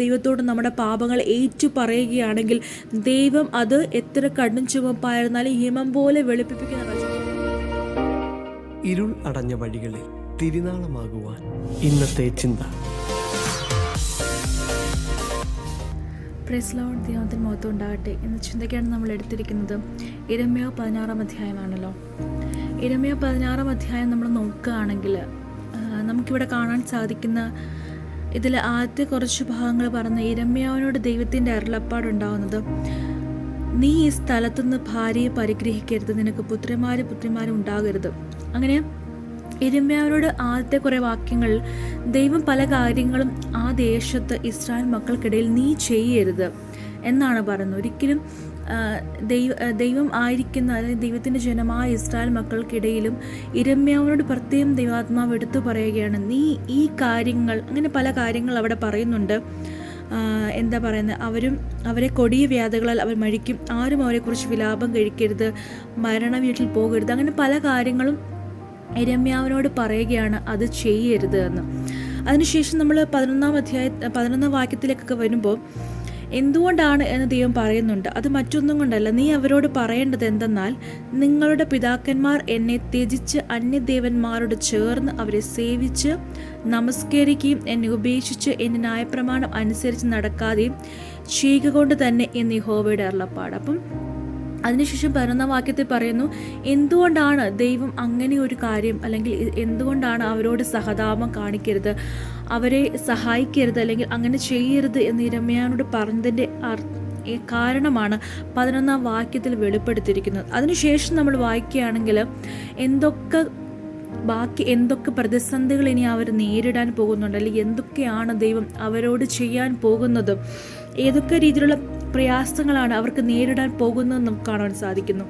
ദൈവത്തോട് നമ്മുടെ പാപങ്ങൾ ഏറ്റു പറയുകയാണെങ്കിൽ ദൈവം അത് എത്ര കണ്ണും ചുവപ്പായിരുന്നാലും ഹിമം പോലെ വെളുപ്പിക്കുന്ന ഇരുൾ അടഞ്ഞ വഴികളിൽ തിരുനാളമാകുവാൻ ഇന്നത്തെ ചിന്ത. പ്രൈസ് ലോർഡ്, ദൈവത്തിന് മഹത്വം ഉണ്ടാകട്ടെ. എന്ന ചിന്തയ്ക്കാണ് നമ്മൾ എടുത്തിരിക്കുന്നത് യിരെമ്യാവ് 16 അധ്യായമാണല്ലോ. യിരെമ്യാവ് 16 അധ്യായം നമ്മൾ നോക്കുകയാണെങ്കിൽ നമുക്കിവിടെ കാണാൻ സാധിക്കുന്ന ഇതിൽ ആദ്യത്തെ കുറച്ച് ഭാഗങ്ങൾ പറഞ്ഞ യിരെമ്യാവിനോട് ദൈവത്തിൻ്റെ അരുളപ്പാടുണ്ടാവുന്നത്, നീ ഈ സ്ഥലത്തുനിന്ന് ഭാര്യയെ പരിഗ്രഹിക്കരുത്, നിനക്ക് പുത്രിമാരും ഉണ്ടാകരുത്. അങ്ങനെ യിരെമ്യാവിനോട് ആദ്യത്തെ കുറേ വാക്യങ്ങൾ ദൈവം പല കാര്യങ്ങളും ആ ദേശത്ത് ഇസ്രായേൽ മക്കൾക്കിടയിൽ നീ ചെയ്യരുത് എന്നാണ് പറയുന്നത്. ഒരിക്കലും ദൈവം ആയിരിക്കുന്ന, അതായത് ദൈവത്തിൻ്റെ ജനമായ ഇസ്രായേൽ മക്കൾക്കിടയിലും യിരെമ്യാവിനോട് പ്രത്യേകം ദൈവാത്മാവ് എടുത്തു പറയുകയാണ്, നീ ഈ കാര്യങ്ങൾ, അങ്ങനെ പല കാര്യങ്ങൾ അവിടെ പറയുന്നുണ്ട്. എന്താ പറയുന്നത്, അവരെ കൊടിയ വ്യാധികളാൽ അവർ മരിക്കും, ആരും അവരെക്കുറിച്ച് വിലാപം കഴിക്കരുത്, മരണ വീട്ടിൽ പോകരുത്, അങ്ങനെ പല കാര്യങ്ങളും യിരെമ്യാവിനോട് പറയുകയാണ് അത് ചെയ്യരുത് എന്ന്. അതിനുശേഷം നമ്മൾ 11 വാക്യത്തിലേക്കൊക്കെ വരുമ്പോൾ എന്തുകൊണ്ടാണ് എന്ന് ദൈവം പറയുന്നുണ്ട്. അത് മറ്റൊന്നും കൊണ്ടല്ല, നീ അവരോട് പറയേണ്ടത് എന്തെന്നാൽ, നിങ്ങളുടെ പിതാക്കന്മാർ എന്നെ ത്യജിച്ച് അന്യദേവന്മാരോട് ചേർന്ന് അവരെ സേവിച്ച് നമസ്കരിക്കുകയും എന്നെ ഉപേക്ഷിച്ച് എൻ്റെ ന്യായപ്രമാണം അനുസരിച്ച് നടക്കാതെയും ചെയ്യുക കൊണ്ട് തന്നെ എന്ന് യഹോവയുടെ അരുളപ്പാട്. അപ്പം അതിനുശേഷം 11 വാക്യത്തിൽ പറയുന്നു, എന്തുകൊണ്ടാണ് ദൈവം അങ്ങനെ ഒരു കാര്യം, അല്ലെങ്കിൽ എന്തുകൊണ്ടാണ് അവരോട് സഹതാപം കാണിക്കരുത്, അവരെ സഹായിക്കരുത്, അല്ലെങ്കിൽ അങ്ങനെ ചെയ്യരുത് എന്ന് യിരെമ്യാവിനോട് പറഞ്ഞതിൻ്റെ കാരണമാണ് 11 വാക്യത്തിൽ വെളിപ്പെടുത്തിയിരിക്കുന്നത്. അതിനുശേഷം നമ്മൾ വായിക്കുകയാണെങ്കിൽ എന്തൊക്കെ പ്രതിസന്ധികൾ ഇനി അവർ നേരിടാൻ പോകുന്നുണ്ട്, അല്ലെങ്കിൽ എന്തൊക്കെയാണ് ദൈവം അവരോട് ചെയ്യാൻ പോകുന്നത്, ഏതൊക്കെ രീതിയിലുള്ള പ്രയാസങ്ങളാണ് അവർക്ക് നേരിടാൻ പോകുന്നതെന്ന് നമുക്ക് കാണാൻ സാധിക്കുന്നു.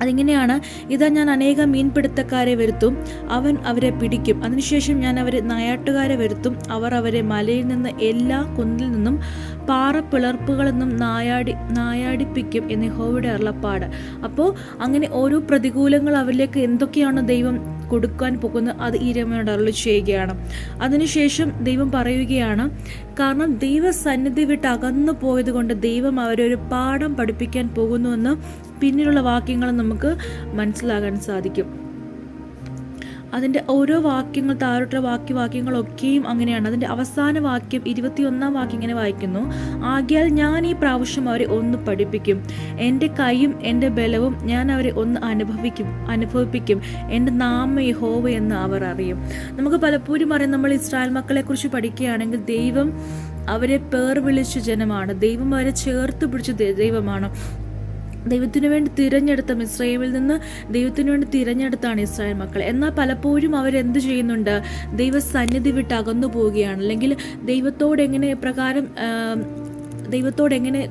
അതിങ്ങനെയാണ്, ഇതാ ഞാൻ അനേകം മീൻപിടുത്തക്കാരെ വരുത്തും, അവൻ അവരെ പിടിക്കും, അതിനുശേഷം ഞാൻ അവരെ നായാട്ടുകാരെ വരുത്തും, അവർ അവരെ മലയിൽ നിന്ന് എല്ലാ കുന്നിൽ നിന്നും പാറപ്പിളർപ്പുകളിൽ നിന്നും നായാടിപ്പിക്കും എന്ന് യഹോവയുടെ അരുളപ്പാട്. അപ്പോൾ അങ്ങനെ ഓരോ പ്രതികൂലങ്ങൾ അവരിലേക്ക് എന്തൊക്കെയാണ് ദൈവം കൊടുക്കാൻ പോകുന്നത് അത് യിരെമ്യാവിനോട് അരുളി ചെയ്യുകയാണ്. അതിനുശേഷം ദൈവം പറയുകയാണ്, കാരണം ദൈവസന്നിധി വിട്ട് അകന്നു പോയത് കൊണ്ട് ദൈവം അവരെ ഒരു പാഠം പഠിപ്പിക്കാൻ പോകുന്നുവെന്ന് പിന്നീടുള്ള വാക്യങ്ങൾ നമുക്ക് മനസ്സിലാകാൻ സാധിക്കും. അതിൻ്റെ ഓരോ വാക്യങ്ങൾ, താഴോട്ടുള്ള വാക്യങ്ങളൊക്കെയും അങ്ങനെയാണ്. അതിൻ്റെ അവസാന വാക്യം 21 വാക്യം ഇങ്ങനെ വായിക്കുന്നു, ആകയാൽ ഞാൻ ഈ പ്രാവശ്യം അവരെ ഒന്ന് പഠിപ്പിക്കും, എൻ്റെ കൈയും എൻ്റെ ബലവും ഞാൻ അവരെ ഒന്ന് അനുഭവിപ്പിക്കും, എൻ്റെ നാമം യഹോവ എന്ന് അവർ അറിയും. നമുക്ക് പലപ്പോഴും അറിയാം, നമ്മൾ ഇസ്രായേൽ മക്കളെക്കുറിച്ച് പഠിക്കുകയാണെങ്കിൽ ദൈവം അവരെ പേർ വിളിച്ച ജനമാണ്, ദൈവം അവരെ ചേർത്ത് പിടിച്ച ദൈവമാണ്. ദൈവത്തിനു വേണ്ടി തിരഞ്ഞെടുത്ത, ഇസ്രായേലിൽ നിന്ന് ദൈവത്തിനു വേണ്ടി തിരഞ്ഞെടുത്താണ് ഇസ്രായേൽ മക്കൾ. എന്നാൽ പലപ്പോഴും അവരെന്ത് ചെയ്യുന്നുണ്ട്, ദൈവസന്നിധി വിട്ട് അകന്നു പോവുകയാണ്, അല്ലെങ്കിൽ ദൈവത്തോട് എങ്ങനെ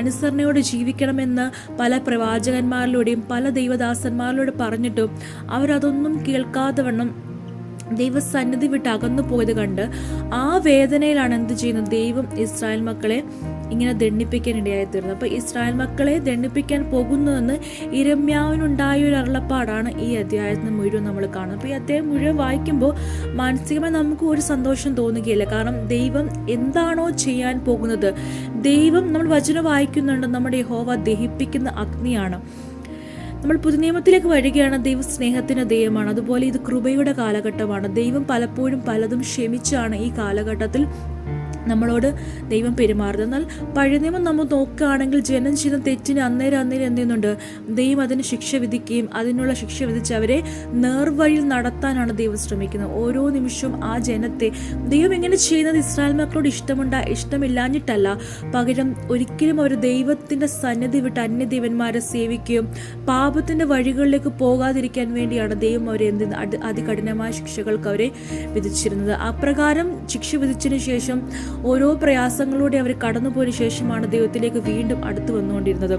അനുസരണയോടെ ജീവിക്കണമെന്ന് പല പ്രവാചകന്മാരിലൂടെയും പല ദൈവദാസന്മാരിലൂടെ പറഞ്ഞിട്ടും അവരതൊന്നും കേൾക്കാതെ വണ്ണം ദൈവസന്നിധി വിട്ട് അകന്നു പോയത് കണ്ട് ആ വേദനയിലാണ് എന്ത് ചെയ്യുന്നത്, ദൈവം ഇസ്രായേൽ മക്കളെ ഇങ്ങനെ ദണ്ഡിപ്പിക്കാൻ ഇടയായിത്തീരുന്നത്. അപ്പോൾ ഇസ്രായേൽ മക്കളെ ദണ്ഡിപ്പിക്കാൻ പോകുന്നുവെന്ന് യിരെമ്യാവിനുണ്ടായ ഒരു അരുളപ്പാടാണ് ഈ അധ്യായത്തിന് മുഴുവൻ നമ്മൾ കാണുന്നത്. അപ്പോൾ ഈ അധ്യായം മുഴുവൻ വായിക്കുമ്പോൾ മാനസികമായി നമുക്ക് ഒരു സന്തോഷം തോന്നുകയില്ല. കാരണം ദൈവം എന്താണോ ചെയ്യാൻ പോകുന്നത്, ദൈവം, നമ്മൾ വചനം വായിക്കുന്നുണ്ട്, നമ്മുടെ യഹോവ ദഹിപ്പിക്കുന്ന അഗ്നിയാണ്. നമ്മൾ പുതിയ നിയമത്തിലേക്ക് വരികയാണ്, ദൈവം സ്നേഹത്തിൻ്റെ ദൈവമാണ്. അതുപോലെ ഇത് കൃപയുടെ കാലഘട്ടമാണ്. ദൈവം പലപ്പോഴും പലതും ക്ഷമിച്ചാണ് ഈ കാലഘട്ടത്തിൽ നമ്മളോട് ദൈവം പെരുമാറുന്നത്. എന്നാൽ പഴയ നിയമം നമ്മൾ നോക്കുകയാണെങ്കിൽ ജനം ചെയ്ത തെറ്റിന് അന്നേരം എന്ത് ചെയ്യുന്നുണ്ട്, ദൈവം അതിന് ശിക്ഷ വിധിക്കുകയും അതിനുള്ള ശിക്ഷ വിധിച്ച് അവരെ നേർവഴിയിൽ നടത്താനാണ് ദൈവം ശ്രമിക്കുന്നത്. ഓരോ നിമിഷവും ആ ജനത്തെ ദൈവം ഇങ്ങനെ ചെയ്യുന്നത് ഇസ്രായേൽ മക്കളോട് ഇഷ്ടമില്ലാഞ്ഞിട്ടല്ല, പകരം ഒരിക്കലും അവർ ദൈവത്തിൻ്റെ സന്നിധി വിട്ട് അന്യദേവന്മാരെ സേവിക്കുകയും പാപത്തിൻ്റെ വഴികളിലേക്ക് പോകാതിരിക്കാൻ വേണ്ടിയാണ് ദൈവം അവരെ അതികഠിനമായ ശിക്ഷകൾക്ക് അവരെ വിധിച്ചിരുന്നത്. അപ്രകാരം ശിക്ഷ വിധിച്ചതിന് ശേഷം ഓരോ പ്രയാസങ്ങളിലൂടെ അവർ കടന്നുപോയ ശേഷമാണ് ദൈവത്തിലേക്ക് വീണ്ടും അടുത്ത് വന്നുകൊണ്ടിരുന്നത്.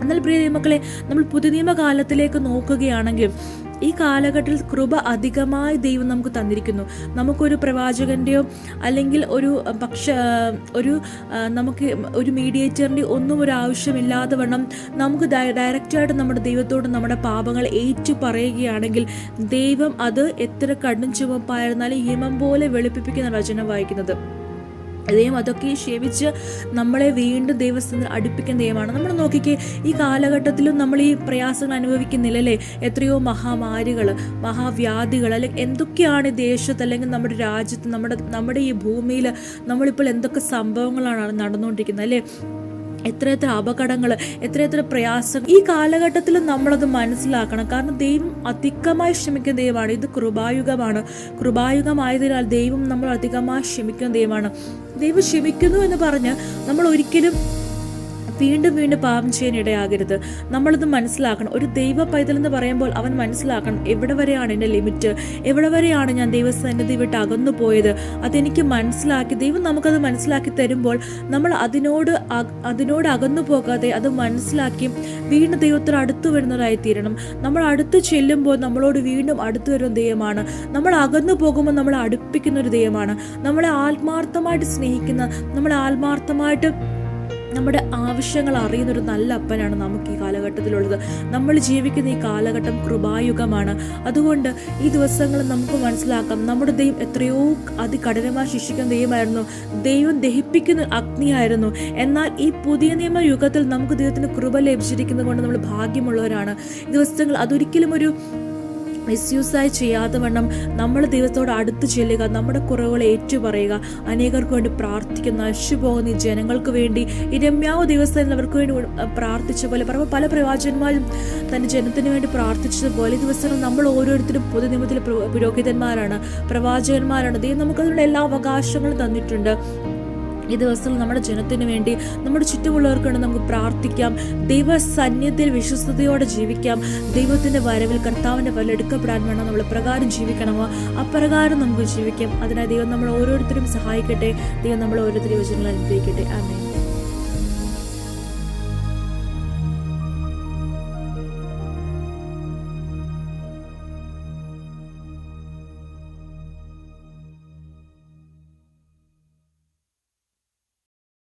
എന്നാൽ പ്രിയ ദൈവമക്കളെ, നമ്മൾ പുതിയ നിയമകാലത്തിലേക്ക് നോക്കുകയാണെങ്കിൽ ഈ കാലഘട്ടത്തിൽ കൃപ അധികമായി ദൈവം നമുക്ക് തന്നിരിക്കുന്നു. നമുക്കൊരു പ്രവാചകൻ്റെയോ അല്ലെങ്കിൽ നമുക്ക് ഒരു മീഡിയേറ്ററിൻ്റെ ഒന്നും ഒരു ആവശ്യമില്ലാതെ വണ്ണം നമുക്ക് ഡയറക്റ്റായിട്ട് നമ്മുടെ ദൈവത്തോട് നമ്മുടെ പാപങ്ങൾ ഏറ്റു പറയുകയാണെങ്കിൽ ദൈവം അത് എത്ര കണ്ണും ചുവപ്പായിരുന്നാലും ഹിമം പോലെ വെളുപ്പിപ്പിക്കുന്ന വചനം വായിക്കുന്നത്. ദൈവം അതൊക്കെ ക്ഷമിച്ച് നമ്മളെ വീണ്ടും ദൈവസ്ഥത്തിൽ അടുപ്പിക്കുന്ന ദൈവമാണ്. നമ്മൾ നോക്കിക്കേ, ഈ കാലഘട്ടത്തിലും നമ്മൾ ഈ പ്രയാസങ്ങൾ അനുഭവിക്കുന്നില്ല അല്ലേ? എത്രയോ മഹാമാരികൾ, മഹാവ്യാധികൾ, അല്ലെങ്കിൽ എന്തൊക്കെയാണ് ഈ ദേശത്ത് അല്ലെങ്കിൽ നമ്മുടെ രാജ്യത്ത്, നമ്മുടെ ഈ ഭൂമിയിൽ നമ്മളിപ്പോൾ എന്തൊക്കെ സംഭവങ്ങളാണ് നടന്നുകൊണ്ടിരിക്കുന്നത് അല്ലേ? എത്രയെത്ര അപകടങ്ങൾ, എത്രയെത്ര പ്രയാസം. ഈ കാലഘട്ടത്തിൽ നമ്മളത് മനസ്സിലാക്കണം. കാരണം ദൈവം അധികമായി ക്ഷമിക്കുന്ന ദൈവമാണ്. ഇത് കൃപായുഗമാണ്. കൃപായുഗമായതിനാൽ ദൈവം നമ്മൾ അധികമായി ക്ഷമിക്കുന്ന ദൈവമാണ്. ദൈവം ക്ഷമിക്കുന്നു എന്ന് പറഞ്ഞ് നമ്മൾ ഒരിക്കലും വീണ്ടും വീണ്ടും പാപം ചെയ്യാൻ ഇടയാകരുത്. നമ്മളത് മനസ്സിലാക്കണം. ഒരു ദൈവ പൈതൽ എന്ന് പറയുമ്പോൾ അവൻ മനസ്സിലാക്കണം, എവിടെ വരെയാണ് എൻ്റെ ലിമിറ്റ്, എവിടെ വരെയാണ് ഞാൻ ദൈവസന്നിധി വിട്ട് അകന്നു പോയത്, അതെനിക്ക് മനസ്സിലാക്കി. ദൈവം നമുക്കത് മനസ്സിലാക്കി തരുമ്പോൾ നമ്മൾ അതിനോട് അകന്നു പോകാതെ അത് മനസ്സിലാക്കി വീണ്ടും ദൈവത്തിന് അടുത്ത് വരുന്നതായി തീരണം. നമ്മൾ അടുത്ത് ചെല്ലുമ്പോൾ നമ്മളോട് വീണ്ടും അടുത്ത് വരുന്ന ദൈവമാണ്. നമ്മൾ അകന്നു പോകുമ്പോൾ നമ്മളെ അടുപ്പിക്കുന്ന ഒരു ദൈവമാണ്. നമ്മളെ ആത്മാർത്ഥമായിട്ട് സ്നേഹിക്കുന്ന, നമ്മളെ ആത്മാർത്ഥമായിട്ട് നമ്മുടെ ആവശ്യങ്ങൾ അറിയുന്നൊരു നല്ല അപ്പനാണ് നമുക്ക് ഈ കാലഘട്ടത്തിലുള്ളത്. നമ്മൾ ജീവിക്കുന്ന ഈ കാലഘട്ടം കൃപായുഗമാണ്. അതുകൊണ്ട് ഈ ദിവസങ്ങൾ നമുക്ക് മനസ്സിലാക്കാം, നമ്മുടെ ദൈവം എത്രയോ അതികഠിനമായി ശിക്ഷിക്കുന്ന ദൈവമായിരുന്നു. ദൈവം ദഹിപ്പിക്കുന്ന അഗ്നിയായിരുന്നു. എന്നാൽ ഈ പുതിയ നിയമ യുഗത്തിൽ നമുക്ക് ദൈവത്തിന് കൃപ ലഭിച്ചിരിക്കുന്നത് കൊണ്ട് നമ്മൾ ഭാഗ്യമുള്ളവരാണ്. ഈ ദിവസങ്ങൾ അതൊരിക്കലും ഒരു മിസ്യൂസായി ചെയ്യാതെ വണ്ണം നമ്മൾ ദൈവത്തോട് അടുത്ത് ചെല്ലുക, നമ്മുടെ കുറവുകൾ ഏറ്റുപറയുക, അനേകർക്ക് വേണ്ടി പ്രാർത്ഥിക്കുന്ന, നശിച്ചുപോകുന്ന ഈ ജനങ്ങൾക്ക് വേണ്ടി ഇരമ്യാവ് ദിവസം അവർക്ക് വേണ്ടി പ്രാർത്ഥിച്ച പോലെ പല പ്രവാചകന്മാരും തൻ്റെ ജനത്തിന് വേണ്ടി പ്രാർത്ഥിച്ചതുപോലെ ഈ ദിവസങ്ങൾ നമ്മൾ ഓരോരുത്തരും പുതിയ നിയമത്തിലെ പുരോഹിതന്മാരാണ്, പ്രവാചകന്മാരാണ്. ദൈവം നമുക്കതിനുള്ള എല്ലാ അവകാശങ്ങളും തന്നിട്ടുണ്ട്. ഈ ദിവസത്തിൽ നമ്മുടെ ജനത്തിന് വേണ്ടി, നമ്മുടെ ചുറ്റുമുള്ളവർക്ക് വേണ്ടി നമുക്ക് പ്രാർത്ഥിക്കാം. ദൈവസന്നിധിയിൽ വിശ്വസ്തയോടെ ജീവിക്കാം. ദൈവത്തിൻ്റെ വരവിൽ, കർത്താവിൻ്റെ വരവിൽ എടുക്കപ്പെടാൻ വേണം നമ്മൾ പ്രകാരം ജീവിക്കണമോ അപ്രകാരം നമുക്ക് ജീവിക്കാം. അതിനായി ദൈവം നമ്മൾ ഓരോരുത്തരും സഹായിക്കട്ടെ. ദൈവം നമ്മൾ ഓരോരുത്തരും യോജനകൾ അനുഗ്രഹിക്കട്ടെ. ആമേൻ.